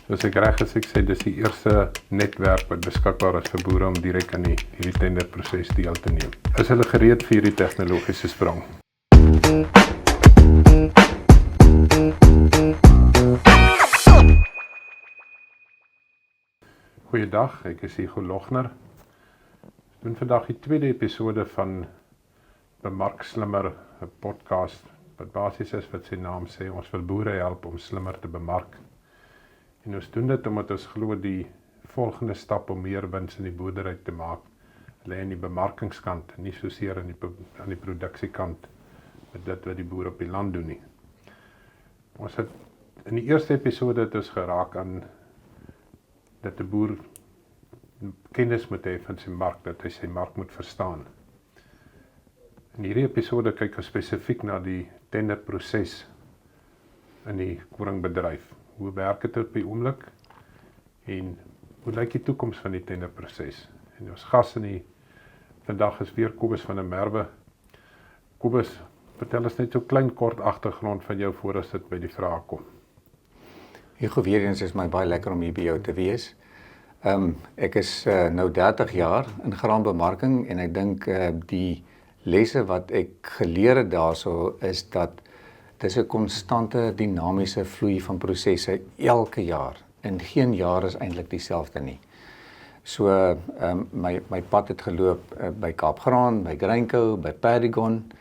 Soos ek reg as ek sê, dis die eerste netwerk wat beskikbaar is vir boere om direk aan hierdie tenderproses deel te neem. Is hulle gereed vir hierdie tegnologiese sprong? Goeiedag, ek is Hugo Logner. Ek doen vandag die tweede episode van Bemark Slimmer, 'n podcast wat basies is wat sy naam sê, ons wil boere help om slimmer te bemark. En ons doen dit omdat ons glo die volgende stap om meer wins in die boerdery te maak, lê in die bemarkingskant, nie soseer aan die produksiekant met dit wat die boer op die land doen nie. Ons het in die eerste episode het ons geraak aan dat die boer kennis moet hê van sy mark, dat hy sy mark moet verstaan. In hierdie episode kyk ons spesifiek na die tenderproses in die koringbedryf. Hoe werk dit op die oomblik en hoe lyk die toekoms van die tenderproses? En ons gas vandag is weer Kobus van der Merwe. Kobus, vertel ons net so klein kort agtergrond van jou voor as dit by die vrae kom. Hugo, weer eens is my baie lekker om hier by jou te wees. Ek is nou 30 jaar in graanbemarking en ek dink die lesse wat ek geleer het daarso is dat dis 'n konstante dinamiese vloei van prosesse elke jaar en geen jaar is eintlik dieselfde nie. So my pad het geloop by Kaapgraan, by Grainco, by Perdigon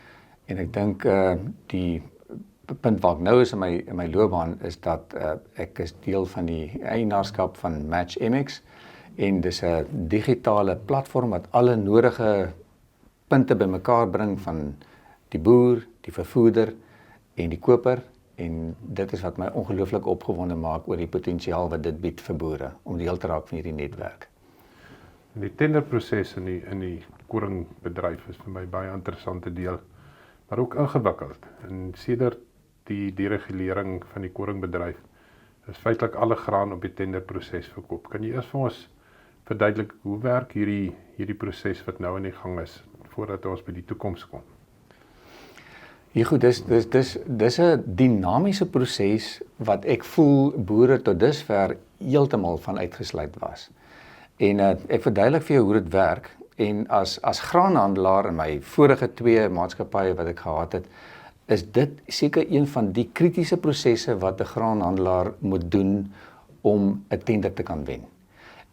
en ek dink die punt waar ek nou is in my loopbaan is dat ek is deel van die eienaarskap van Match MX en dis 'n digitale platform wat alle nodige punte bymekaar bring van die boer, die vervoerder en die koper en dit is wat my ongelooflik opgewonde maak oor die potensiaal wat dit bied vir boere om deel te raak van hierdie netwerk. Die tenderproses in die koringbedryf is vir my baie interessante deel, maar ook ingewikkeld. En sedert die deregulering van die koringbedryf is feitelik alle graan op die tenderproses verkoop. Kan jy eers vir ons verduidelik hoe werk hierdie proses wat nou in die gang is voordat ons by die toekoms kom? Ja goed, dis 'n dinamiese proses wat ek voel boere tot dusver heeltemal van uitgesluit was. En ek verduidelik vir jou hoe dit werk en as graanhandelaar in my vorige 2 maatskappye wat ek gehad het, is dit seker een van die kritiese prosesse wat 'n graanhandelaar moet doen om 'n tender te kan wen.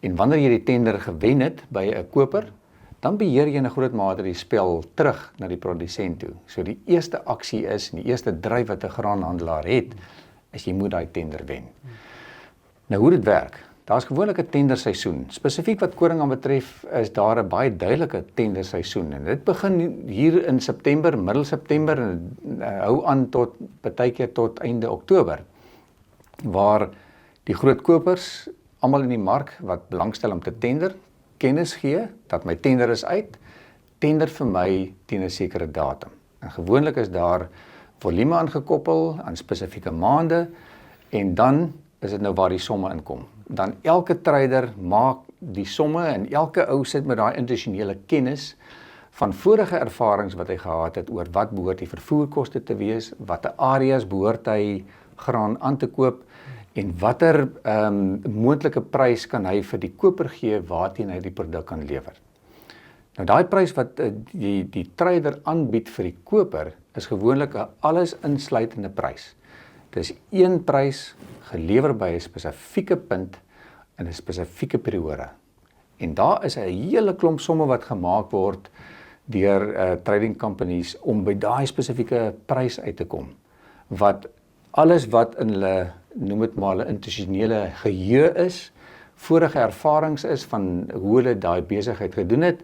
En wanneer jy die tender gewen het by 'n koper, dan beheer jy in 'n groot mate die spel terug na die produsent toe. So die eerste aksie is, en die eerste dryf wat 'n graanhandelaar het, is jy moet daai tender wen. Nou hoe dit werk, daar's gewoonlik 'n tenderseisoen. Spesifiek wat koring aan betref, is daar 'n baie duidelike tenderseisoen. En dit begin hier in September, middel September en hou aan tot partykeer tot einde Oktober, waar die groot kopers almal in die mark wat belangstel om te tender, kennis gee dat my tender is uit, tender vir my teen 'n sekere datum. En gewoonlik is daar volume aangekoppel aan spesifieke maande en dan is dit nou waar die somme inkom. Dan elke trader maak die somme en elke ou sit met daai intentionele kennis van vorige ervarings wat hy gehad het oor wat behoort die vervoerkoste te wees, watter areas behoort hy graan aan te koop en watter moontlike prys kan hy vir die koper gee waarteen hy die produk kan lewer. Nou daai prys wat die trader aanbied vir die koper is gewoonlik 'n alles insluitende prys. Dis een prys gelewer by 'n spesifieke punt in 'n spesifieke periode. En daar is 'n hele klomp somme wat gemaak word deur trading companies om by daai spesifieke prys uit te kom. Wat alles wat in hulle, noem dit maar, hulle intentionele geheue is, vorige ervarings is van hoe hulle daai besigheid gedoen het,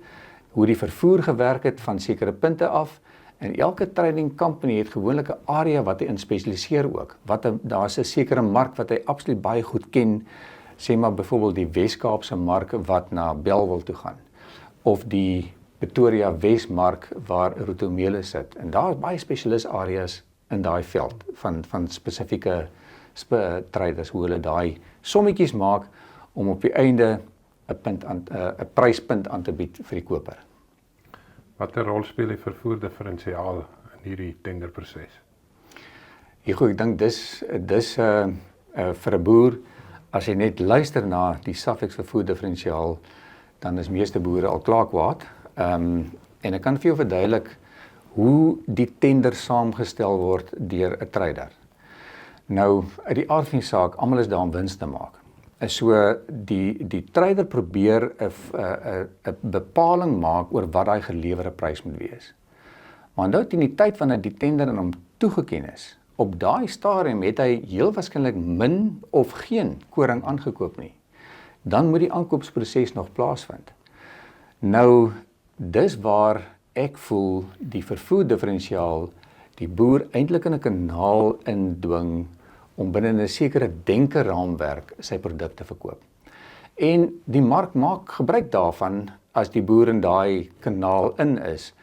hoe die vervoer gewerk het van sekere punte af, en elke trading company het gewoonlik 'n area wat hy in spesialiseer ook. Daar's 'n sekere mark wat hy absoluut baie goed ken, sê maar byvoorbeeld die Wes-Kaapse mark wat na Bellville toe gaan, of die Pretoria Wesmark waar Rotomele sit. En daar is baie spesialis areas in daai veld van spesifieke traders, hoe hulle daai sommetjies maak om op die einde 'n pryspunt aan te bied vir die koper. Watter rol speel die vervoerdifferensiaal in hierdie tenderproses? Ja, goed, ek dink dis vir 'n boer as jy net luister na die Safex vervoer diferensiaal, dan is meeste boere al klaar kwaad. En ek kan vir jou verduidelik hoe die tender saamgestel word deur 'n trader. Nou, uit die aard van die saak, almal is daar om wins te maak. So die trader probeer 'n bepaling maak oor wat daai gelewerde prys moet wees. Maar nou teen die tyd wanneer die tender aan hom toegeken is, op daai stadium het hy heel waarskynlik min of geen koring aangekoop nie. Dan moet die aankoopsproses nog plaasvind. Nou, dis waar ek voel die vervoer diferensiaal die boer eintlik in 'n kanaal indwing om binne 'n sekere denkeraamwerk sy produkte verkoop. En die mark maak gebruik daarvan as die boer in daai kanaal in is,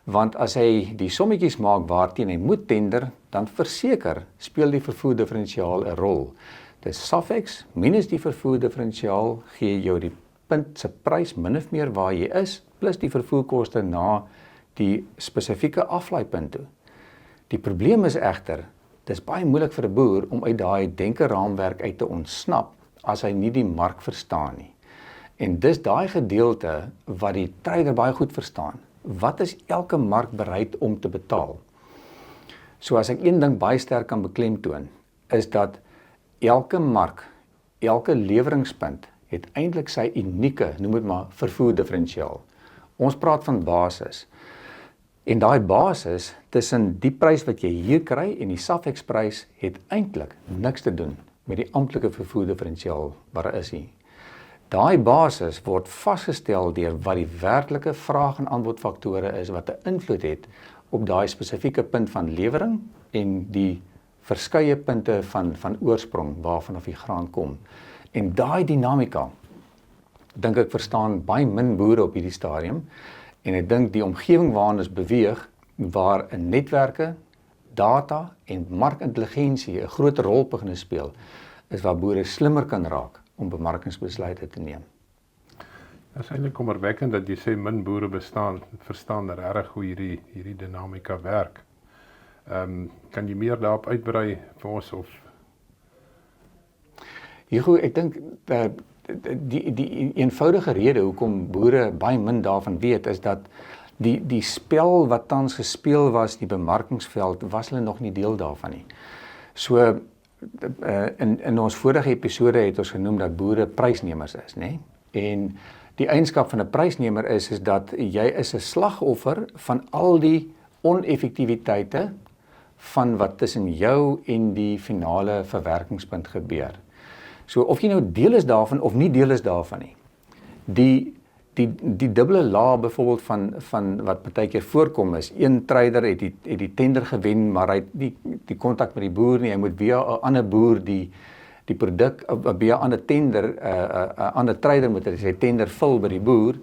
want as hy die sommetjies maak waarteen hy moet tender, dan verseker speel die vervoer diferensiaal 'n rol. Dis Safex minus die vervoer diferensiaal gee jou die punt se prys min of meer waar jy is, plus die vervoerkoste na die spesifieke aflaaipunt toe. Die probleem is egter, dis baie moeilik vir 'n boer om uit daai denkeraamwerk uit te ontsnap as hy nie die mark verstaan nie. En dis daai gedeelte wat die trader baie goed verstaan. Wat is elke mark bereid om te betaal? So as ek een ding baie sterk kan beklemtoon, is dat elke mark, elke leweringspunt het eintlik sy unieke, noem dit maar, vervoer diferensiaal. Ons praat van basis. En daai basis tussen die prys wat jy hier kry en die Safex prys het eintlik niks te doen met die amptelike vervoer diferensiaal wat daar is nie. Daai basis word vasgestel deur wat die werklike vraag en aanbod faktore is wat 'n invloed het op daai spesifieke punt van lewering en die verskeie punte van oorsprong waarvan af die graan kom. En daai dinamika, dink ek verstaan baie min boere op hierdie stadium, en ek dink die omgewing waarin ons beweeg, waar 'n netwerke, data en markintelligensie 'n groot rol begin speel, is waar boere slimmer kan raak om bemarkingsbesluite te neem. Dit is eintlik kommerwekkend dat jy sê min boere verstaan regtig hoe hierdie dinamika werk. Kan jy meer daarop uitbrei vir ons of? Hugo, ek dink die eenvoudige rede hoekom boere baie min daarvan weet, is dat die spel wat tans gespeel was, die bemarkingsveld, was hulle nog nie deel daarvan nie. So in ons vorige episode het ons genoem dat boere prysnemers is, né? En die eienskap van 'n prysnemer is dat jy is 'n slagoffer van al die oneffektiwiteite van wat tussen jou en die finale verwerkingspunt gebeur. So of jy nou deel is daarvan of nie deel is daarvan nie. Die dubbele laag byvoorbeeld van wat partykeer voorkom is, een trader het die tender gewen, maar hy het nie die kontak met die boer nie, hy moet via 'n ander boer die produk via 'n ander tender, 'n ander trader moet sy tender vul by die boer.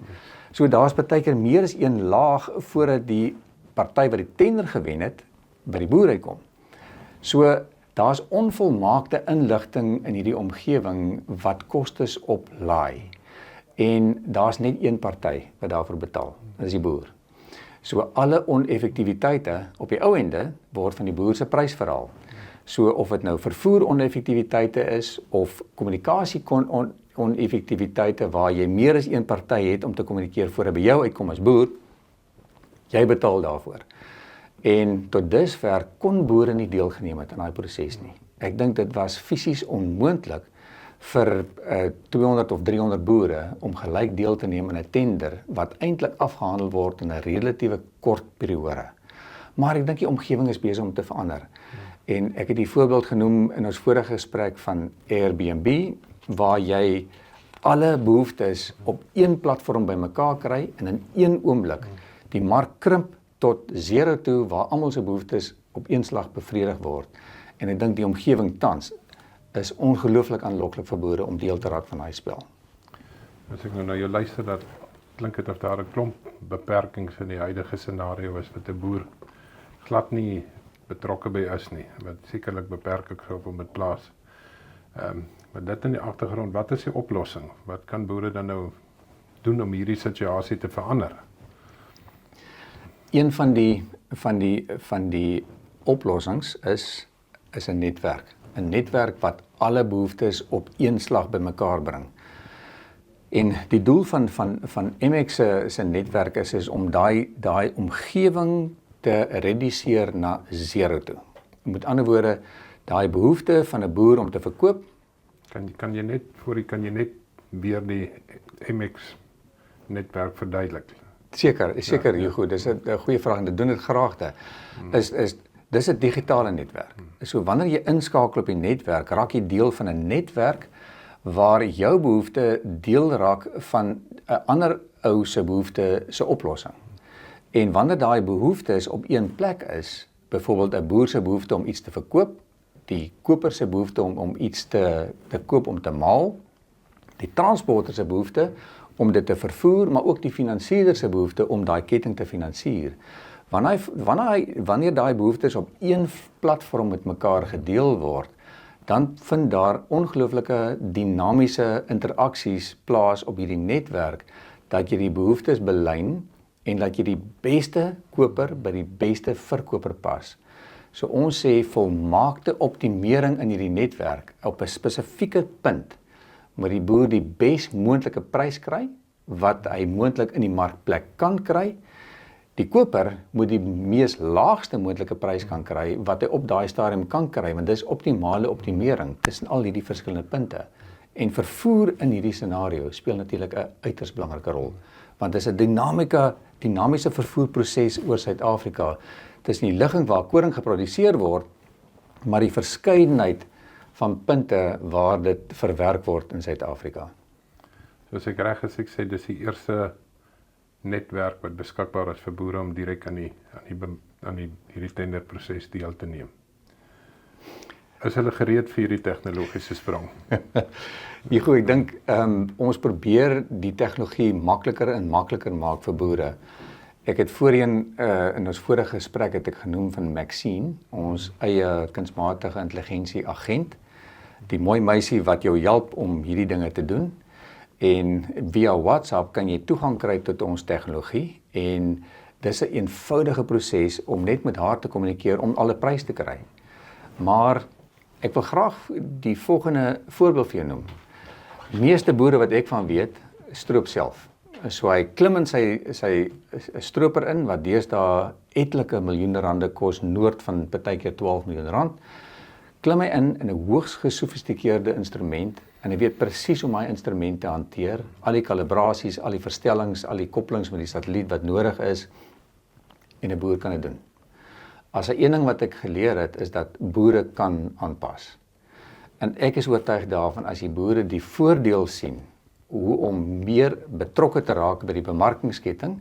So daar's partykeer meer as een laag voordat die party wat die tender gewen het by die boer uitkom. So daar's onvolmaakte inligting in hierdie omgewing wat kostes oplaai. En daar's net een party wat daarvoor betaal, dit is die boer. So alle oneffektiwiteite op die ou ende word van die boer se prys verhaal. So of dit nou vervoer oneffektiwiteite is of kommunikasie oneffektiwiteite waar jy meer as een party het om te kommunikeer voor hy by jou uitkom as boer, jy betaal daarvoor. En tot dusver kon boere nie deelgeneem het aan daai proses nie. Ek dink dit was fisies onmoontlik vir 200 of 300 boere om gelyk deel te neem in 'n tender wat eintlik afgehandel word in 'n relatiewe kort periode. Maar ek dink die omgewing is besig om te verander. En ek het die voorbeeld genoem in ons vorige gesprek van Airbnb, waar jy alle behoeftes op een platform bymekaar kry en in een oomblik die mark krimp tot 0 toe, waar almal se behoeftes op een slag bevredig word. En ek dink die omgewing tans is ongelooflik aanloklik vir boere om deel te raak van daai spel. As ek nou na jou luister, dat klink dit of daar 'n klomp beperkings in die huidige scenario is wat 'n boer glad nie betrokke by is nie, wat sekerlik beperk ek sou op met plaas. Maar dit in die agtergrond, wat is die oplossing? Wat kan boere dan nou doen om hierdie situasie te verander? Een van die oplossings is 'n netwerk. 'n netwerk wat alle behoeftes op een slag bymekaar bring. En die doel van MX se netwerk is om daai omgewing te reduseer na 0 toe. Met ander woorde, daai behoefte van 'n boer om te verkoop. Kan jy net weer die MX netwerk verduidelik? Seker, Hugo, dis 'n goeie vraag en dit doen dit graag. Dis 'n digitale netwerk. So wanneer jy inskakel op die netwerk, raak jy deel van 'n netwerk waar jou behoefte deel raak van 'n ander ou se behoefte se oplossing. En wanneer daai behoeftes op een plek is, byvoorbeeld 'n boer se behoefte om iets te verkoop, die koper se behoefte om iets te koop om te maal, die transporter se behoefte om dit te vervoer, maar ook die finansierder se behoefte om daai ketting te finansier. Wanneer daai behoeftes op een platform met mekaar gedeel word, dan vind daar ongelooflike dinamiese interaksies plaas op hierdie netwerk, dat jy die behoeftes belyn en dat jy die beste koper by die beste verkoper pas. So ons sê volmaakte optimering in hierdie netwerk op 'n spesifieke punt, moet die boer die bes moontlike prys kry, wat hy moontlik in die markplek kan kry. Die koper moet die mees laagste moontlike prys kan kry, wat hy op daai stadium kan kry, want dis optimale optimering tussen al hierdie verskillende punte. En vervoer in hierdie scenario speel natuurlik 'n uiters belangrike rol, want dis 'n dinamiese vervoerproses oor Suid-Afrika. Tussen die ligging waar koring geproduseer word, maar die verskeidenheid van punte waar dit verwerk word in Suid-Afrika. Soos ek reg is, ek sê dis die eerste netwerk wat beskikbaar is vir boere om direk aan hierdie tenderproses deel te neem. Is hulle gereed vir hierdie tegnologiese sprong? Ek dink ons probeer die tegnologie makliker en makliker maak vir boere. Ek het voorheen in ons vorige gesprek het ek genoem van Maxine, ons eie kunsmatige intelligensie agent, die mooi meisie wat jou help om hierdie dinge te doen. En via WhatsApp kan jy toegang kry tot ons tegnologie en dis 'n eenvoudige proses om net met haar te kommunikeer om al 'n prys te kry. Maar ek wil graag die volgende voorbeeld vir jou noem. Die meeste boere wat ek van weet, stroop self. So hy klim in sy stroper in wat deesdae etlike miljoene rande kos, noord van partykeer 12 miljoen rand. Klim hy in 'n hoogs gesofistikeerde instrument en hy weet presies hoe om hy instrument te hanteer, al die kalibrasies, al die verstellings, al die koppelings met die satelliet wat nodig is, en 'n boer kan dit doen. As 'n ding wat ek geleer het, is dat boere kan aanpas. En ek is oortuig daarvan, as die boere die voordeel sien, hoe om meer betrokke te raak by die bemarkingsketting,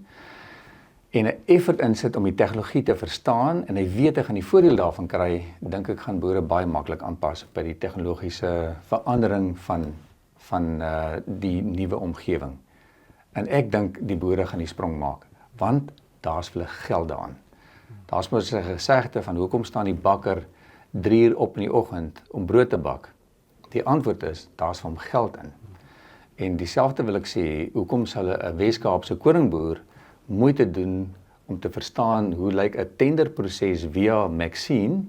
en 'n effort insit om die tegnologie te verstaan, en hy weet hy gaan die voordeel daarvan kry, dink ek gaan boere baie maklik aanpas by die tegnologiese verandering van die nuwe omgewing. En ek dink die boere gaan die sprong maak, want daar's vir hulle geld daaraan. Daar's mos 'n gesegde van hoekom staan die bakker 3 uur op in die oggend om brood te bak? Die antwoord is, daar's vir hom geld in. En dieselfde wil ek sê, hoekom sal 'n Weskaapse koringboer moeite doen om te verstaan hoe lyk 'n tenderproses via Maxine,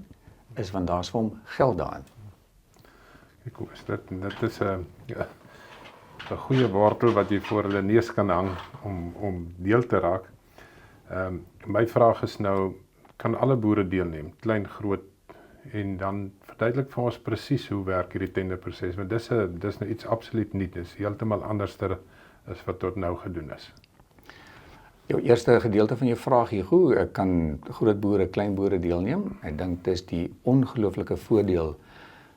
is want daar's vir hom geld daarin. Ek hoor dit is 'n goeie wortel wat jy voor hulle neus kan hang om deel te raak. My vraag is nou, kan alle boere deelneem, klein, groot, en dan verduidelik vir ons presies hoe werk hierdie tenderproses, want dis nou iets absoluut nuut, dis heeltemal anderster as wat tot nou gedoen is. Jou eerste gedeelte van jou vraag, Hugo, kan groot boere, klein boere deelneem? Ek dink dis die ongelooflike voordeel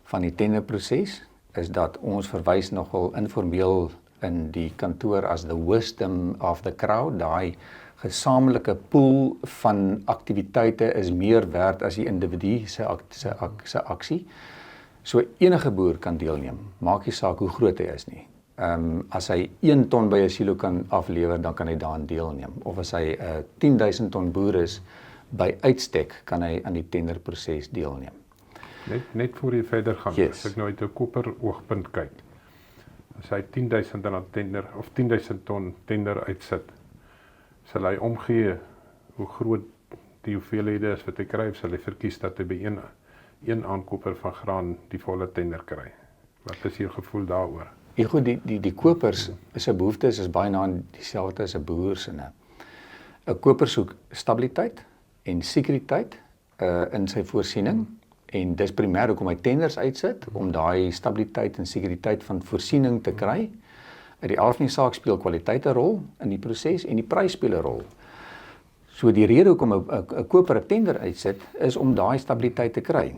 van die tenderproses, is dat ons verwys nogal informeel in die kantoor as the wisdom of the crowd. Daai gesamentlike pool van aktiwiteite is meer werd as die individu se aksie. So enige boer kan deelneem, maak nie saak hoe groot hy is nie. As hy 1 ton by 'n silo kan aflewer, dan kan hy daaraan deelneem. Of as hy 10.000 ton boer is, by uitstek kan hy aan die tenderproses deelneem. Net voor jy verder gaan, Yes. as ek nou uit 'n koper oogpunt kyk, as hy 10.000 aan tender of 10.000 ton tender uitsit, sal hy omgee hoe groot die hoeveelhede is wat hy kry, of sal hy verkies dat hy by een aankoper van graan die volle tender kry? Wat is jou gevoel daaroor? Ja goed, die kopers se behoeftes is baie na dieselfde as 'n boer se. 'n Koper soek stabiliteit en sekuriteit in sy voorsiening en dis primêr hoekom hy tenders uitsit om daai stabiliteit en sekuriteit van voorsiening te kry. Uit die aard van die saak speel kwaliteit 'n rol in die proses en die prys speel 'n rol. So die rede hoekom 'n koper 'n tender uitsit is om daai stabiliteit te kry.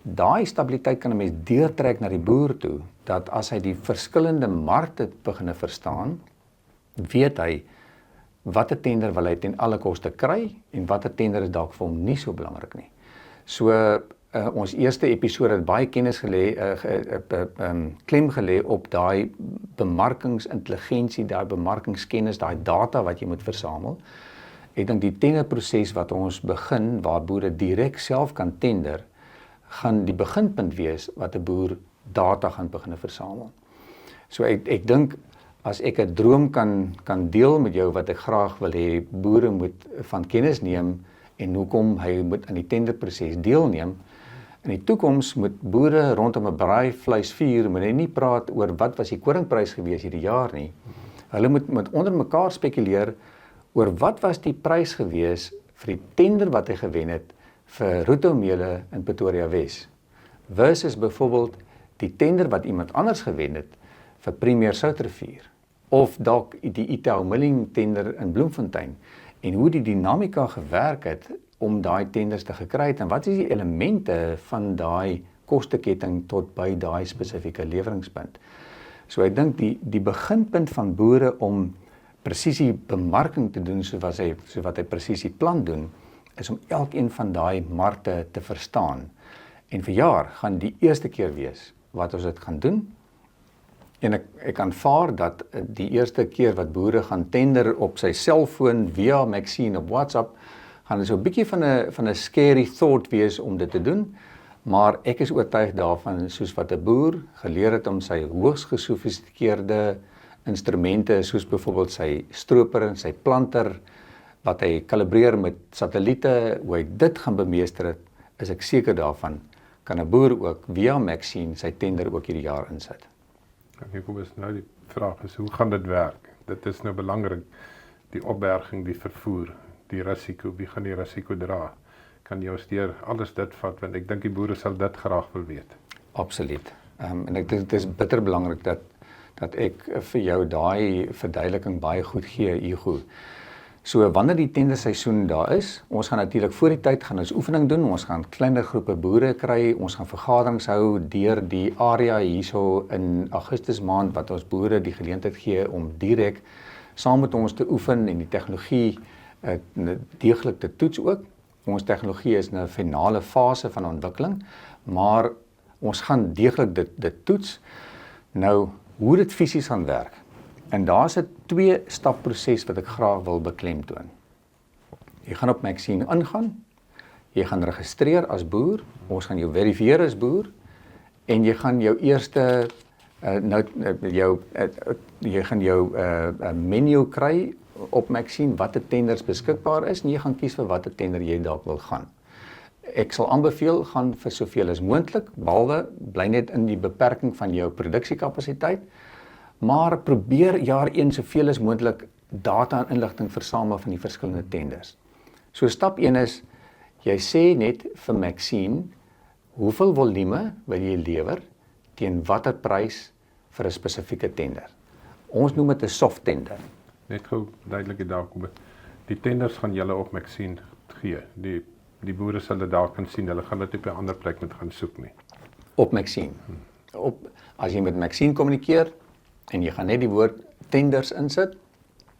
Daai stabiliteit kan 'n mens deurtrek na die boer toe, dat as hy die verskillende markte begin verstaan, weet hy watter tender wil hy ten alle koste kry en watter tender is dalk vir hom nie so belangrik nie. So ons eerste episode het baie kennis klem gelê op daai bemarkingsintelligensie, daai bemarkingskennis, daai data wat jy moet versamel. Ek dink die tenderproses wat ons begin, waar boere direk self kan tender, gaan die beginpunt wees wat 'n boer data gaan begin versamel. So ek dink as ek 'n droom kan deel met jou wat ek graag wil hê boere moet van kennis neem en hoekom hy moet aan die tenderproses deelneem. In die toekoms moet boere rondom 'n braaivleisvuur moet nie praat oor wat was die koringprys gewees hierdie jaar nie. Hulle moet onder mekaar spekuleer oor wat was die prys gewees vir die tender wat hy gewen het vir Roetomeele in Pretoria Wes versus byvoorbeeld die tender wat iemand anders gewen het vir Premier Soutrivier of dalk die Itaú Milling tender in Bloemfontein en hoe die dinamika gewerk het om daai tenders te gekry het en wat is die elemente van daai kosteketting tot by daai spesifieke leweringspunt. So ek dink die beginpunt van boere om presisie bemarking te doen so wat hy presisie plan doen, is om elkeen van daai markte te verstaan. En vir jaar gaan die eerste keer wees wat ons dit gaan doen. En ek aanvaar dat die eerste keer wat boere gaan tender op sy selfoon via Maxine op WhatsApp, gaan dit so 'n bietjie van 'n scary thought wees om dit te doen, maar ek is oortuig daarvan soos wat 'n boer geleer het om sy hoogs gesofistikeerde instrumente soos byvoorbeeld sy stroper en sy planter wat hy kalibreer met satelliete, hoe hy dit gaan bemeester het, is ek seker daarvan kan 'n boer ook via Maxine sy tender ook hierdie jaar insit. Kobus, nou die vraag is, hoe gaan dit werk? Dit is nou belangrik, die opberging, die vervoer, die risiko, wie gaan die risiko dra? Kan jy ons deur alles dit vat, want ek dink die boere sal dit graag wil weet. Absoluut. En ek dink dit is bitter belangrik dat ek vir jou daai verduideliking baie goed gee, Hugo. So wanneer die tenderseisoen daar is, ons gaan natuurlik voor die tyd gaan ons oefening doen, ons gaan kleiner groepe boere kry, ons gaan vergaderings hou deur die area hierso in Augustus maand wat ons boere die geleentheid gee om direk saam met ons te oefen en die tegnologie deeglik te toets ook. Ons tegnologie is in 'n finale fase van ontwikkeling, maar ons gaan deeglik dit toets. Nou, hoe dit fisies gaan werk. En daar's 'n 2-stap proses wat ek graag wil beklemtoon. Jy gaan op Maxine ingaan, jy gaan registreer as boer, ons gaan jou verifieer as boer en jy gaan jou eerste jy gaan jou menu kry op Maxine watter tenders beskikbaar is en jy gaan kies vir watter tender jy dalk wil gaan. Ek sal aanbeveel gaan vir soveel as moontlik, behalwe bly net in die beperking van jou produksiekapasiteit, maar probeer jaar 1 soveel as moontlik data en inligting versamel van die verskillende tenders. So stap 1 is, jy sê net vir Maxine, hoeveel volume wil jy lewer teen watter prys vir 'n spesifieke tender. Ons noem dit 'n soft tender. Net gou duidelik daar kom. Die tenders gaan julle op Maxine gee. Die boere sal dit daar kan sien. Hulle gaan dit op 'n ander plek moet gaan soek nie. Op Maxine. As jy met Maxine kommunikeer en jy gaan net die woord tenders insit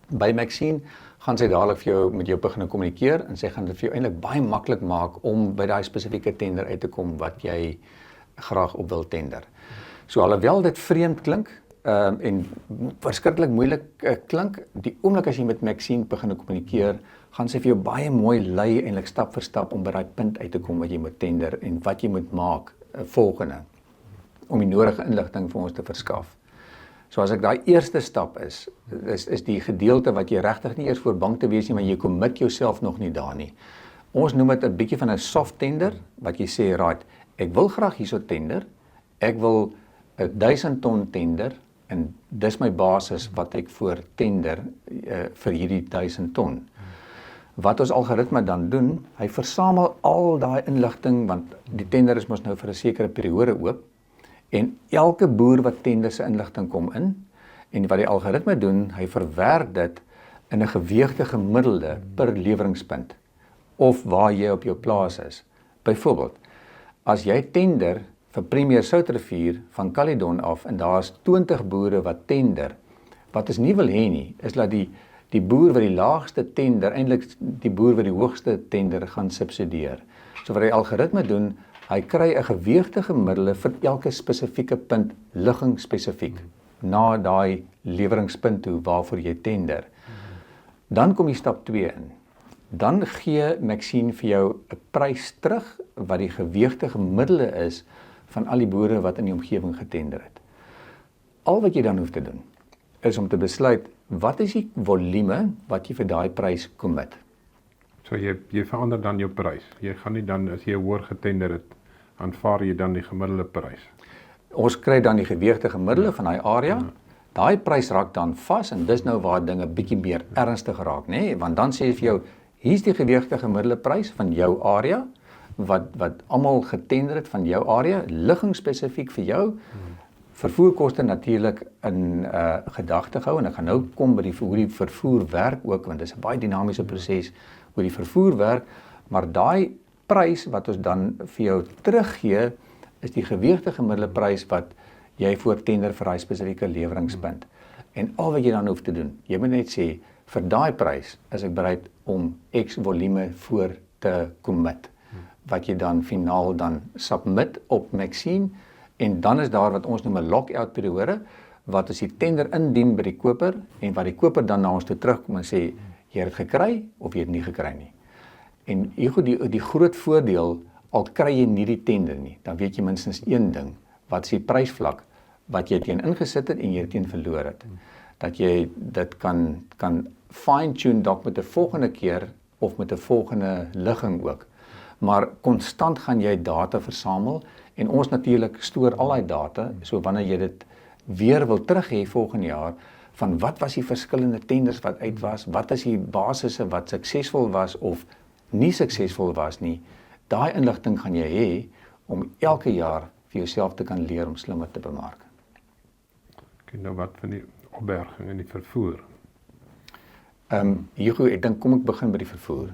by Maxine, gaan sy dadelik vir jou met jou begin kommunikeer en sy gaan dit vir jou eintlik baie maklik maak om by daai spesifieke tender uit te kom wat jy graag op wil tender. So alhoewel dit vreemd klink en verskriklik moeilik klink, die oomblik as jy met Maxine begin kommunikeer, gaan sy vir jou baie mooi lei eintlik stap vir stap om by daai punt uit te kom wat jy moet tender en wat jy moet maak volgende om die nodige inligting vir ons te verskaf. So as ek daai eerste stap is die gedeelte wat jy regtig nie eers voor bang te wees nie, maar jy commit jouself nog nie daar nie. Ons noem dit 'n bietjie van 'n soft tender, wat jy sê, right, ek wil graag hierso tender, ek wil 'n 1000 ton tender, en dis my basis wat ek voor tender vir hierdie 1000 ton. Wat ons algoritme dan doen, hy versamel al daai inligting, want die tender is mos nou vir 'n sekere periode oop, en elke boer wat tender se inligting kom in, en wat die algoritme doen, hy verwerk dit in 'n geweegde gemiddelde per leweringspunt, of waar jy op jou plaas is. Byvoorbeeld, as jy tender vir Premier Soutrivier van Caledon af, en daar is 20 boere wat tender, wat ons nie wil hê nie, is dat die boer wat die laagste tender, eintlik die boer wat die hoogste tender gaan subsidieer. So wat die algoritme doen, hy kry 'n geweegde gemiddelde vir elke spesifieke punt, ligging spesifiek, na daai leweringspunt toe waarvoor jy tender. Dan kom jy stap 2 in. Dan gee Maxine vir jou 'n prys terug, wat die geweegde gemiddelde is, van al die boere wat in die omgewing getender het. Al wat jy dan hoef te doen, is om te besluit, wat is die volume wat jy vir daai prys commit? So jy verander dan jou prys. Jy gaan nie dan, as jy hoor getender het, aanvaar jy dan die gemiddelde prys. Ons kry dan die geweegde gemiddelde van daai area, daai prys raak dan vas, en dis nou waar dinge bietjie meer ernstig raak, nê? Want dan sê jy vir jou, hier's die geweegde gemiddelde prys van jou area, wat almal getender het van jou area, ligging spesifiek vir jou, vervoerkoste natuurlik in gedagte hou, en ek gaan nou kom by hoe die vervoer werk ook, want dit is 'n baie dinamiese proses hoe die vervoer werk, maar daai prys wat ons dan vir jou teruggee, is die geweegde gemiddelde prys wat jy voor tender vir daai spesifieke leweringspunt. En al wat jy dan hoef te doen, jy moet net sê, vir daai prys is ek bereid om X volume voor te commit, wat jy dan finaal dan submit op Maxine, en dan is daar wat ons noem 'n lock-out periode, wat as die tender indien by die koper, en wat die koper dan na ons toe terugkom en sê, jy het dit gekry, of jy het nie gekry nie. En die groot voordeel, al kry jy nie die tender nie, dan weet jy minstens een ding, wat is die prysvlak, wat jy teen ingesit het, en jy teen verloor het. Dat jy dit kan fine-tune dalk met 'n volgende keer, of met 'n volgende ligging ook. Maar konstant gaan jy data versamel, en ons natuurlik stoor al die data, so wanneer jy dit weer wil terug hê volgende jaar, van wat was die verskillende tenders wat uit was, wat is die basisse wat suksesvol was, of nie suksesvol was nie, daai inligting gaan jy hê, om elke jaar vir jouself te kan leer om slimmer te bemark. Kyk nou wat van die opberging en die vervoer. Hugo, ek dink, kom ek begin by die vervoer,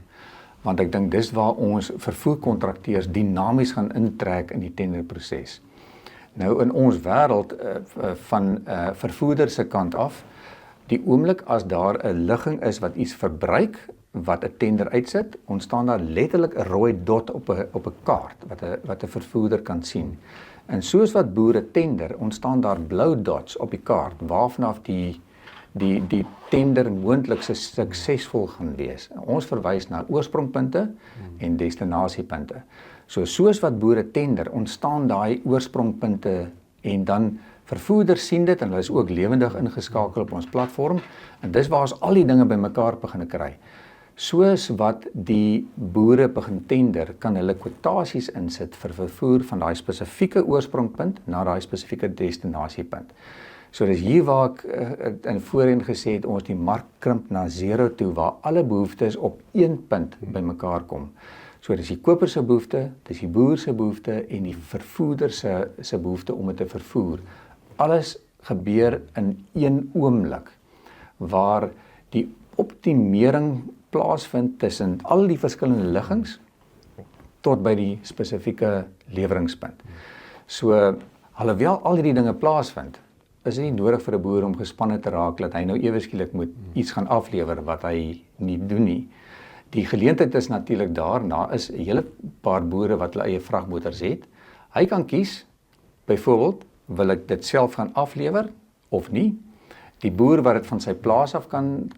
want ek dink dis waar ons vervoerkontrakteurs dinamies gaan intrek in die tenderproses. Nou in ons wêreld van vervoerders se kant af, die oomblik as daar 'n ligging is wat iets verbruik, wat 'n tender uitsit, ontstaan daar letterlik 'n rooi dot op 'n kaart wat 'n vervoerder kan sien. En soos wat boere tender, ontstaan daar blou dots op die kaart waarvanaf die tender moontlik suksesvol gaan wees. Ons verwys na oorsprongpunte en destinasiepunte. Soos wat boere tender, ontstaan daai oorsprongpunte, en dan vervoerders sien dit, en hulle is ook lewendig ingeskakel op ons platform, en dis waar ons al die dinge bymekaar begin kry. Soos wat die boere begin tender, kan hulle kwotasies insit vir vervoer van daai spesifieke oorsprongpunt na daai spesifieke destinasiepunt. So dis hier waar ek in voorheen gesê het, ons die mark krimp na 0 toe, waar alle behoeftes op een punt bymekaar kom. So dis die koper se behoefte, dis die boer se behoefte, en die vervoerder se behoefte om dit te vervoer. Alles gebeur in een oomblik, waar die optimering plaasvind tussen al die verskillende liggings tot by die spesifieke leweringspunt. So, alhoewel al hierdie dinge plaasvind, is dit nie nodig vir 'n boer om gespanne te raak dat hy nou ewe skielik moet iets gaan aflewer wat hy nie doen nie. Die geleentheid is natuurlik daarna, is 'n hele paar boere wat hulle eie vragmotors het. Hy kan kies, byvoorbeeld, wil ek dit self gaan aflewer of nie. Die boer wat dit van sy plaas af kan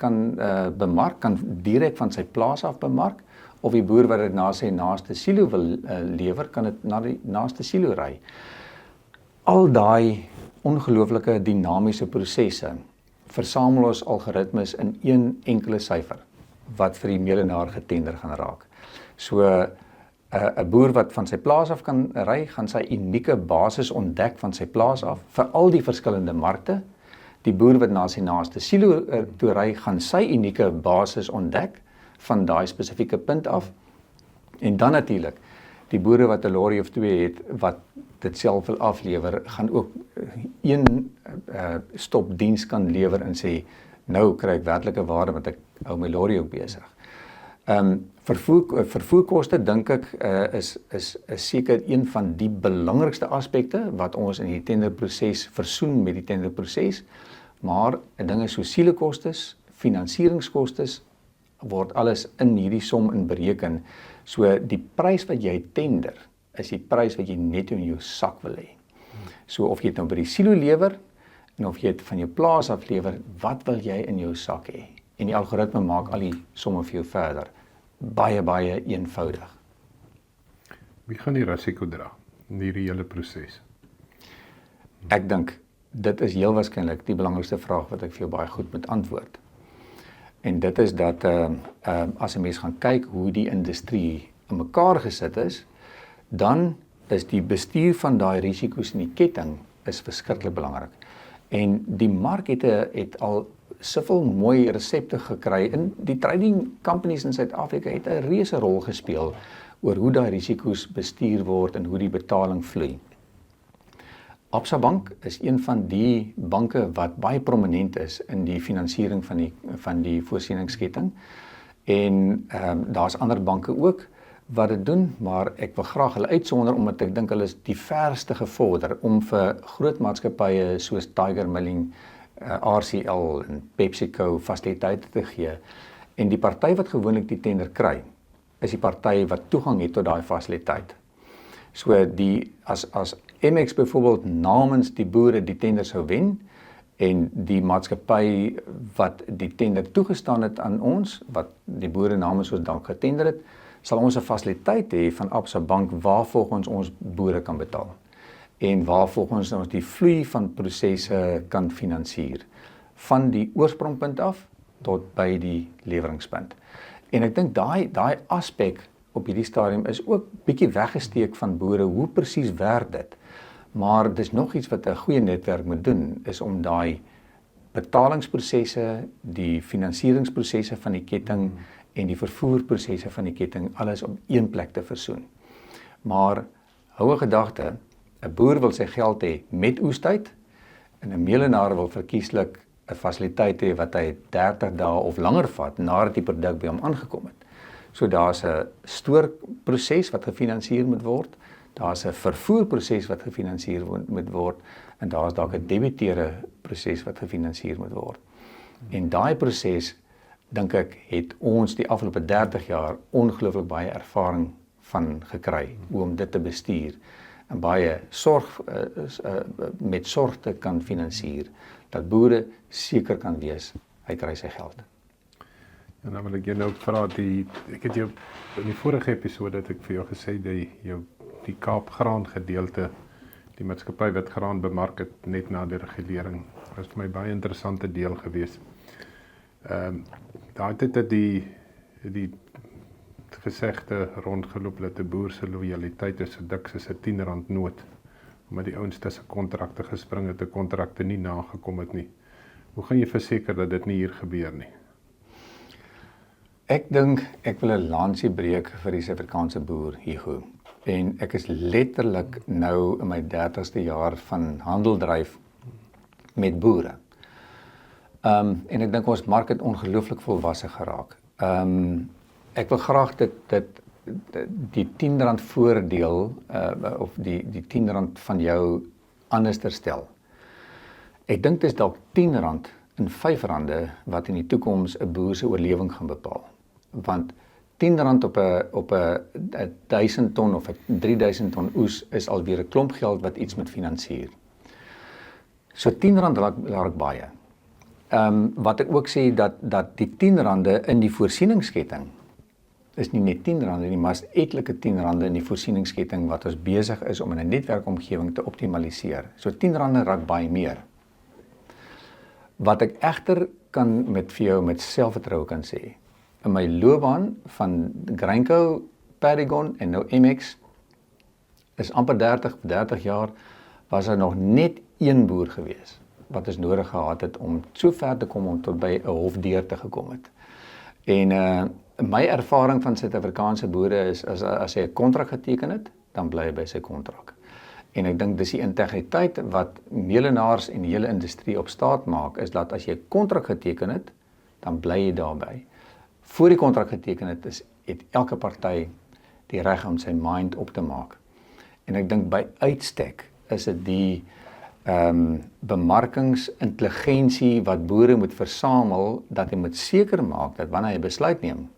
bemark, kan direk van sy plaas af bemark, of die boer wat dit na sy naaste silo wil lewer, kan dit na die naaste silo ry. Al daai ongelooflike dinamiese prosesse versamel ons algoritmes in een enkele syfer wat vir die melenaar getender gaan raak. So 'n boer wat van sy plaas af kan ry, gaan sy unieke basis ontdek van sy plaas af vir al die verskillende markte. Die boer wat na sy naaste silo toe ry, gaan sy unieke basis ontdek van daai spesifieke punt af. En dan natuurlik, die boere wat 'n lorry of 2 het wat dit self wil aflewer, gaan ook een stop diens kan lewer en sê, nou kry ek werklike waarde want ek hou my lorry ook besig. Vervoerkoste dink ek is seker een van die belangrikste aspekte wat ons in die tenderproses versoen met die tenderproses, maar 'n ding is so sielekostes, finansieringskostes word alles in hierdie som in bereken. So die prys wat jy tender is die prys wat jy net in jou sak wil hê. So of jy dit nou by die silo lewer en of jy dit van jou plaas af lewer, wat wil jy in jou sak hê? En die algoritme maak al die somme vir jou verder. Baie eenvoudig. Wie gaan die risiko dra in hierdie hele proses? Ek dink dit is heel waarskynlik die belangrikste vraag wat ek vir jou baie goed moet antwoord. En dit is dat as 'n mens gaan kyk hoe die industrie in mekaar gesit is, dan is die bestuur van daai risiko's in die ketting is verskriklik belangrik. En die mark het al soveel mooi resepte gekry en die trading companies in Suid-Afrika het 'n reuse rol gespeel oor hoe daai risiko's bestuur word en hoe die betaling vloei. Absa Bank is een van die banke wat baie prominent is in die finansiering van die voorsieningsketting. En daar's ander banke ook wat dit doen, maar ek wil graag hulle uitsonder omdat ek dink hulle is die verste gevorder om vir groot maatskappye soos Tiger Milling, RCL en PepsiCo fasiliteite te gee. En die party wat gewoonlik die tender kry, is die party wat toegang het tot daai fasiliteit. So as MX byvoorbeeld namens die boere die tender sou wen en die maatskappy wat die tender toegestaan het aan ons, wat die boere namens ons dan getender het, sal ons 'n fasiliteit hê van Absa Bank waarvolgens ons boere kan betaal en waarvolgens ons die vloei van prosesse kan finansier van die oorsprongpunt af tot by die leweringspunt. En ek dink daai aspek op hierdie stadium is ook bietjie weggesteek van boere. Hoe presies werk dit? Maar dis nog iets wat 'n goeie netwerk moet doen, is om daai betalingsprosesse, die finansieringsprosesse van die ketting en die vervoerprosesse van die ketting alles op een plek te versoen. Maar hou 'n gedagte, 'n boer wil sy geld hê met oestyd en 'n meelenaar wil verkieslik 'n fasiliteit hê wat hy 30 dae of langer vat nadat die produk by hom aangekom het. So daar's 'n stoorproses wat gefinansier moet word, daar's 'n vervoerproses wat gefinansier moet word en daar's dalk 'n debiteure proses wat gefinansier moet word. En daai proses, dink ek, het ons die afgelope 30 jaar ongelooflik baie ervaring van gekry om dit te bestuur en baie met sorg te kan finansier, dat boere seker kan wees hy kry sy geld. En dan wil ek jou nou vra, ek het jou in die vorige episode het ek vir jou gesê die Kaapgraan gedeelte, die maatskappy wat graan bemark het net na die regulering, was vir my baie interessante deel gewees. Daar het die gesegde rondgeloop dat 'n boer se lojaliteit is so dik soos 'n R10 noot, omdat die ouens tussen kontrakte gespring het, 'n kontrakte nie nagekom het nie. Hoe gaan jy verseker dat dit nie hier gebeur nie? Ek dink ek wil 'n lansie breek vir die Suid-Afrikaanse boer, Hugo. En ek is letterlik nou in my 30ste jaar van handeldryf met boere. En ek dink ons mark het ongelooflik volwasse geraak. Ek wil graag die R10 voordeel of die R10 van jou anders stel. Ek dink dit is dalk R10 en R5 wat in die toekoms 'n boer se oorlewing gaan bepaal. Want R10 op 'n 1000 ton of 'n 3000 ton oes is alweer 'n klomp geld wat iets moet finansier. So R10 laat baie. Wat ek ook sê dat die R10 in die voorsieningsketting is nie net R10 nie, maar is etlike R10 in die voorsieningsketting wat ons besig is om in 'n netwerkomgewing te optimaliseer. So R10 raak baie meer. Wat ek egter kan vir jou met selfvertroue kan sê, in my loopbaan van Grainco Paragon en nou MX, is amper 30 jaar, was daar nog net een boer gewees wat ons nodig gehad het om so ver te kom om tot by 'n hofdeur te gekom het. En my ervaring van Suid-Afrikaanse boere is, as hy 'n kontrak geteken het, dan bly hy by sy kontrak. En ek dink dis die integriteit wat meulenaars en die hele industrie op staat maak, is dat as jy 'n kontrak geteken het, dan bly jy daarby. Voor die kontrak geteken het elke party die reg om sy mind op te maak. En ek dink by uitstek is dit die bemarkingsintelligensie wat boere moet versamel, dat hy moet seker maak dat wanneer hy besluit neem,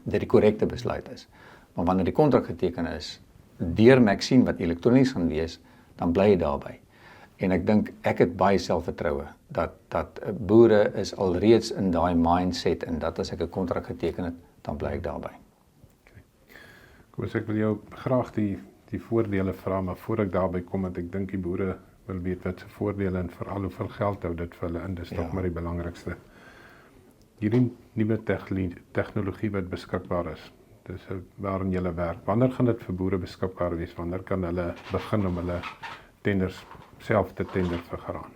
dit die korrekte besluit is. Maar wanneer die kontrak geteken is, deur Maxine wat elektronies gaan wees, dan bly jy daarby. En ek dink ek het baie selfvertroue dat boere is alreeds in daai mindset en dat as ek 'n kontrak geteken het, dan bly ek daarby. Kom ek wil jou graag die voordele vra, maar voor ek daarby kom, want ek dink die boere wil weet wat se voordele en veral hoeveel geld hou dit vir hulle in, dis tog maar die belangrikste. Hierdie nuwe tegnologie wat beskikbaar is, dis waarin julle werk. Wanneer gaan dit vir boere beskikbaar wees? Wanneer kan hulle begin om hulle tenders self te tender vir graan?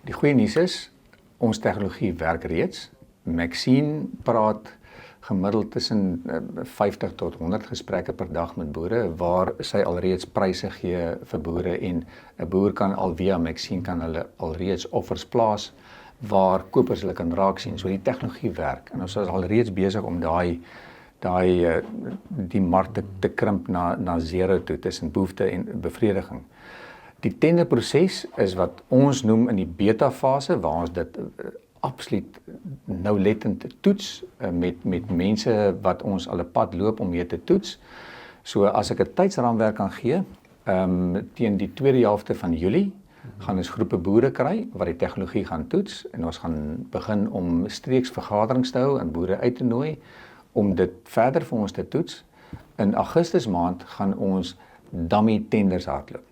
Die goeie nuus is, ons tegnologie werk reeds. Maxine praat gemiddeld tussen 50 tot 100 gesprekke per dag met boere, waar sy alreeds pryse gee vir boere en 'n boer kan al via Maxine kan hulle alreeds offers plaas waar kopers hulle kan raak sien. So die tegnologie werk en ons is alreeds besig om die mark te krimp na zero toe tussen behoefte en bevrediging. Die tenderproses is wat ons noem in die beta fase waar ons dit absoluut nauwlettend toets met mense wat ons al 'n pad loop om mee te toets. So as ek 'n tydsraamwerk kan gee, teen die tweede helfte van Julie gaan ons groepe boere kry wat die tegnologie gaan toets en ons gaan begin om streeksvergaderings te hou en boere uit te nooi om dit verder vir ons te toets. In Augustus maand gaan ons dummy tenders hardloop.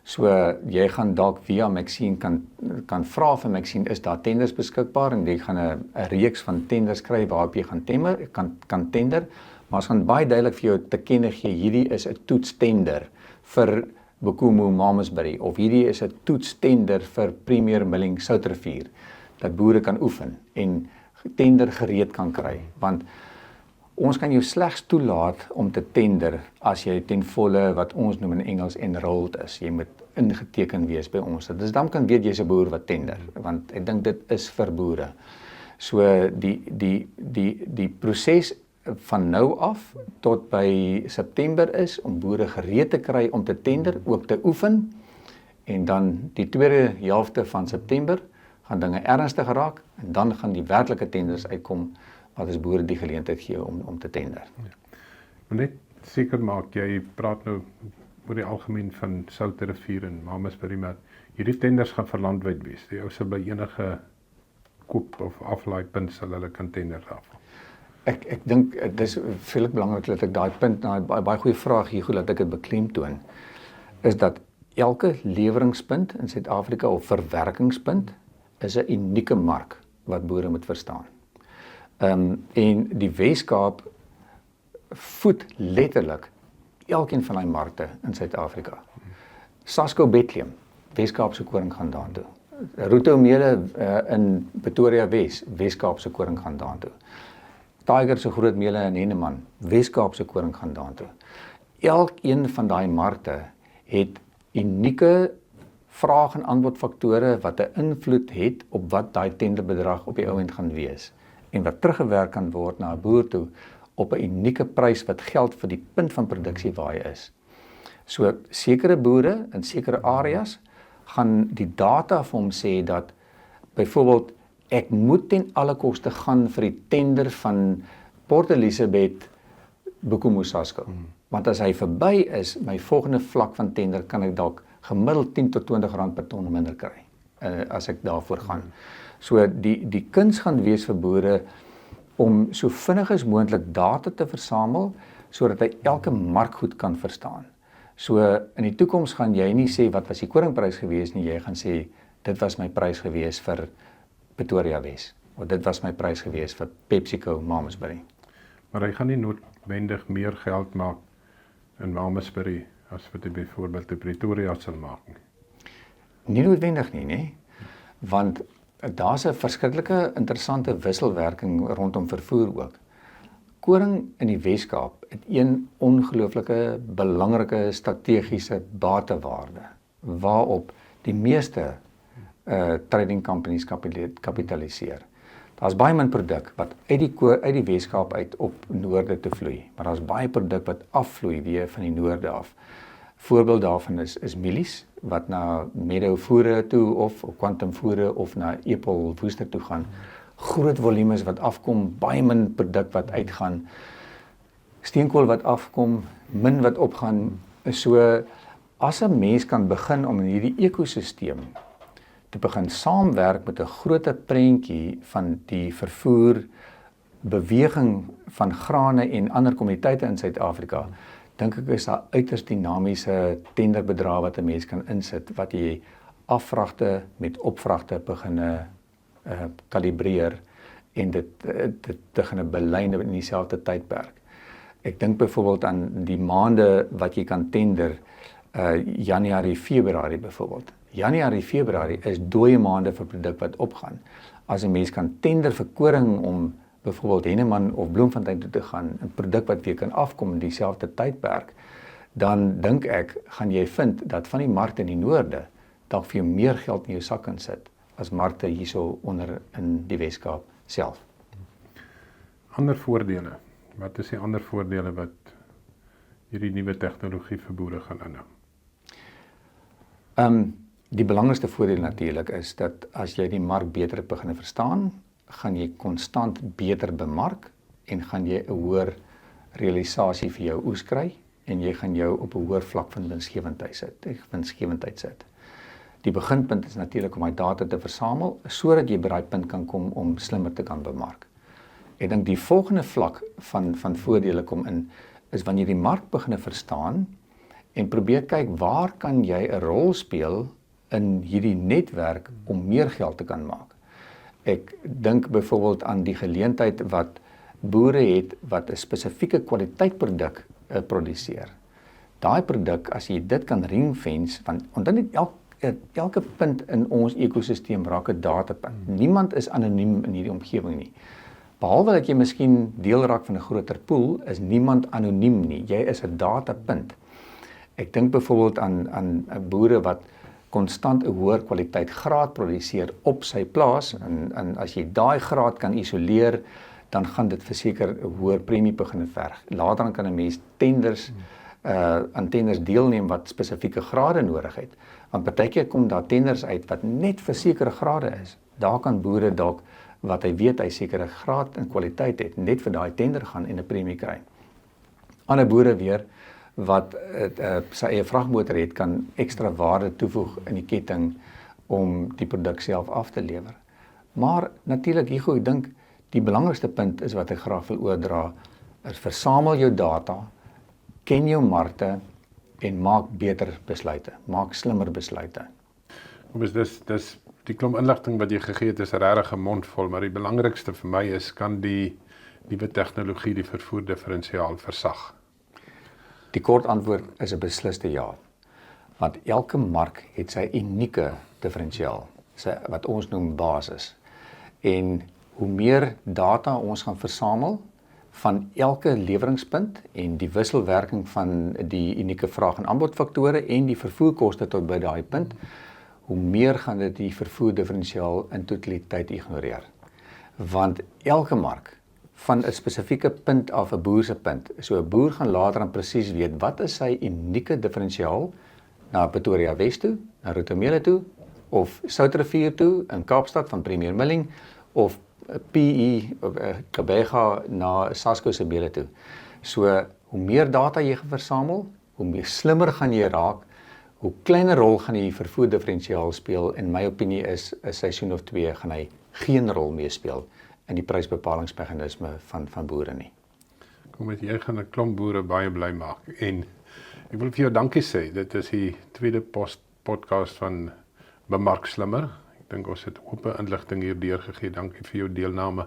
So jy gaan dalk via Maxine kan vra vir Maxine, is daar tenders beskikbaar en jy gaan 'n reeks van tenders kry waarop jy kan tender, maar ons gaan baie duidelik vir jou te kenne gee, hierdie is 'n toetstender vir Bokumu Mamasbury of hierdie is 'n toetstender vir Premier Milling Soutrivier, dat boere kan oefen en tender gereed kan kry, want ons kan jou slegs toelaat om te tender as jy ten volle wat ons noem in Engels enrolled is. Jy moet ingeteken wees by ons. Dus dan kan weet jy's 'n boer wat tender, want ek dink dit is vir boere. So die proses van nou af tot by September is om boere gereed te kry om te tender, ook te oefen en dan die tweede helfte van September gaan dinge ernstig raak en dan gaan die werklike tenders uitkom wat as boere die geleentheid gee om te tender. Ja. Net seker maak, jy praat nou oor die algemeen van Soutrivier en Mamasbury, maar hierdie tenders gaan vir landwyd wees. Die ou sal by enige koop of aflaaipunt sal hulle kan tender daarvan. Ek dink dis veel belangrik dat ek daai punt, baie goeie vraag hier, goed dat ek dit beklemtoon, is dat elke leweringspunt in Suid-Afrika of verwerkingspunt is 'n unieke mark wat boere moet verstaan. En die Weskaap voed letterlik elkeen van die markte in Suid-Afrika. Sasco Bethlehem, Weskaapse koring gaan daartoe. Ruto Mele in Pretoria Wes, Weskaapse koring gaan daartoe. Tiger se groot meele in Henneman, Weskaapse koring gaan daartoe. Elkeen van daai markte het unieke vraag en antwoord faktore wat 'n invloed het op wat daai tenderbedrag op die ouend gaan wees en wat teruggewerk kan word na 'n boer toe op 'n unieke prys wat geld vir die punt van produksie waar hy is. So sekere boere in sekere areas gaan die data vir hom sê dat byvoorbeeld ek moet ten alle koste gaan vir die tender van Port Elizabeth Bokumu Sasco. Want as hy verby is, my volgende vlak van tender kan ek dalk gemiddeld 10 tot 20 rand per ton minder kry as ek daarvoor gaan. So die kuns gaan wees vir boere om so vinnig as moontlik data te versamel sodat hy elke markgoed kan verstaan. So in die toekoms gaan jy nie sê wat was die koringprys gewees nie, jy gaan sê dit was my prys gewees vir Pretoria Wes of dit was my prys gewees vir PepsiCo Mamasbury. Maar hy gaan nie noodwendig meer geld maak in Malmesbury as wat hy byvoorbeeld in Pretoria sal maak nie. Nie noodwendig nie, nee. Want daar's 'n verskriklike interessante wisselwerking rondom vervoer ook. Koring in die Wes-Kaap het een ongelooflike belangrike strategiese batewaarde waarop die meeste trading companies kapitaliseer. Daar's baie min produk wat uit die Wes-Kaap uit op noorde te vloei, maar daar's baie produk wat afvloei weer van die noorde af. Voorbeeld daarvan is mielies wat na Meadow voere toe of Quantum voere of na Epel Woester toe gaan. Groot volumes wat afkom, baie min produk wat uitgaan. Steenkool wat afkom, min wat opgaan. So as 'n mens kan begin om in hierdie ekosisteem te begin saamwerk met 'n groter prentjie van die vervoer, beweging van grane en ander kommoditeite in Suid-Afrika, dink ek is daar uiters dinamiese tenderbedrae wat 'n mens kan insit, wat jy afvragte met opvragte begin kalibreer en dit begin belyn in dieselfde tydperk. Ek dink byvoorbeeld aan die maande wat jy kan tender, Januarie, Februarie byvoorbeeld. Januarie, Februarie is dooie maande vir produk wat opgaan. As 'n mens kan tender vir koring om byvoorbeeld Henneman of Bloemfontein toe te gaan, 'n produk wat weer kan afkom in dieselfde tydperk, dan dink ek, gaan jy vind dat van die markte in die noorde dalk vir jou meer geld in jou sak kan sit as markte hierso onder in die Wes-Kaap self. Ander voordele. Wat is die ander voordele wat hierdie nuwe tegnologie vir boere gaan inhou? Die belangrikste voordeel natuurlik is dat as jy die mark beter begin verstaan, gaan jy konstant beter bemark en gaan jy 'n hoër realisasie vir jou oes kry en jy gaan jou op 'n hoër vlak van winsgewendheid sit. Die beginpunt is natuurlik om daai data te versamel sodat jy by daai punt kan kom om slimmer te kan bemark. Ek dink die volgende vlak van voordele kom in is wanneer jy die mark begin verstaan en probeer kyk waar kan jy 'n rol speel in hierdie netwerk om meer geld te kan maak. Ek dink byvoorbeeld aan die geleentheid wat boere het wat 'n spesifieke kwaliteitproduk produseer. Daai produk, as jy dit kan ringfence, want onthou net elke punt in ons ekosisteem raak 'n datapunt. Niemand is anoniem in hierdie omgewing nie. Behalwe dat jy miskien deel raak van 'n groter pool, is niemand anoniem nie. Jy is 'n datapunt. Ek dink byvoorbeeld aan boere wat konstant 'n hoër kwaliteit graad produseer op sy plaas en as jy daai graad kan isoleer, dan gaan dit verseker 'n hoër premie begin verg. Later dan kan 'n mens aan tenders deelneem wat spesifieke grade nodig het. Want partykeer kom daar tenders uit wat net vir sekere grade is. Daar kan boere dalk wat hy weet hy sekere graad en kwaliteit het, net vir daai tender gaan en 'n premie kry. Ander boere weer wat sy eie vragmotor het, kan ekstra waarde toevoeg in die ketting om die produk self af te lewer. Maar natuurlik, Hugo, ek dink die belangrikste punt is wat ek graag wil oordra, is versamel jou data, ken jou markte en maak beter besluite, maak slimmer besluite. Dis die klomp inligting wat jy gegee het is regtig 'n mond vol, maar die belangrikste vir my is kan die nuwe tegnologie die vervoer diferensiaal versag. Die kort antwoord is 'n besliste ja. Want elke mark het sy unieke diferensiaal, wat ons noem basis. En hoe meer data ons gaan versamel van elke leweringspunt en die wisselwerking van die unieke vraag en aanbodfaktore en die vervoerkoste tot by daai punt, hoe meer gaan dit die vervoerdifferensiaal in totaliteit ignoreer. Want elke mark van 'n spesifieke punt af 'n boer se punt. So 'n boer gaan later dan presies weet wat is sy unieke diferensiaal na Pretoria Wes toe, na Rotomele toe of Soutrivier toe in Kaapstad van Premier Milling of PE Kabega na Sasco se bele toe. So hoe meer data jy versamel, hoe meer slimmer gaan jy raak, hoe kleiner rol gaan die vervoerdifferensiaal speel. In my opinie is 'n seisoen of 2 gaan hy geen rol meer speel in die prysbepalingsmeganisme van boere nie. Kom met jy gaan 'n klomp boere baie bly maak en ek wil vir jou dankie sê. Dit is die tweede podcast van Bemark Slimmer. Ek dink ons het oop inligting hier deurgegee. Dankie vir jou deelname.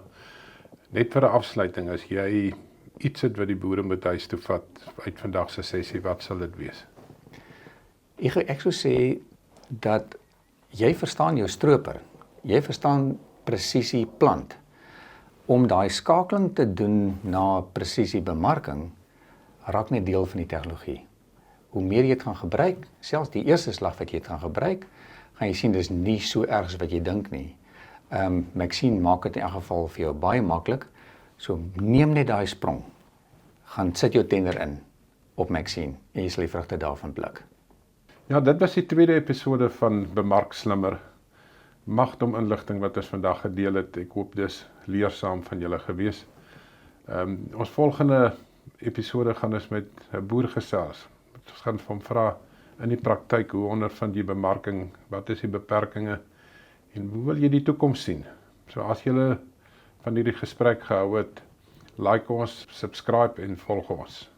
Net vir 'n afsluiting, as jy iets het wat die boere moet huis toe vat uit vandag se sessie, wat sal dit wees? Ek sou sê dat jy verstaan jou stroper. Jy verstaan presisie plant. Om daai skakeling te doen na presisie bemarking, raak net deel van die tegnologie. Hoe meer jy dit gaan gebruik, selfs die eerste slag wat jy dit gaan gebruik, gaan jy sien dis nie so erg as wat jy dink nie. Maxine maak dit in elk geval vir jou baie maklik. So neem net daai sprong. Gaan sit jou tender in op Maxine en jy sal die vrugte daarvan pluk. Ja, dit was die tweede episode van Bemark Slimmer. Magdom inligting wat ons vandag gedeel het. Ek hoop dis leersaam van julle gewees. Ons volgende episode gaan ons met 'n boer gesels. Ons gaan van vra in die praktyk, hoe ondervind jy bemarking, wat is die beperkings en hoe wil jy die toekoms sien? So as julle van hierdie gesprek gehou het, like ons, subscribe en volg ons.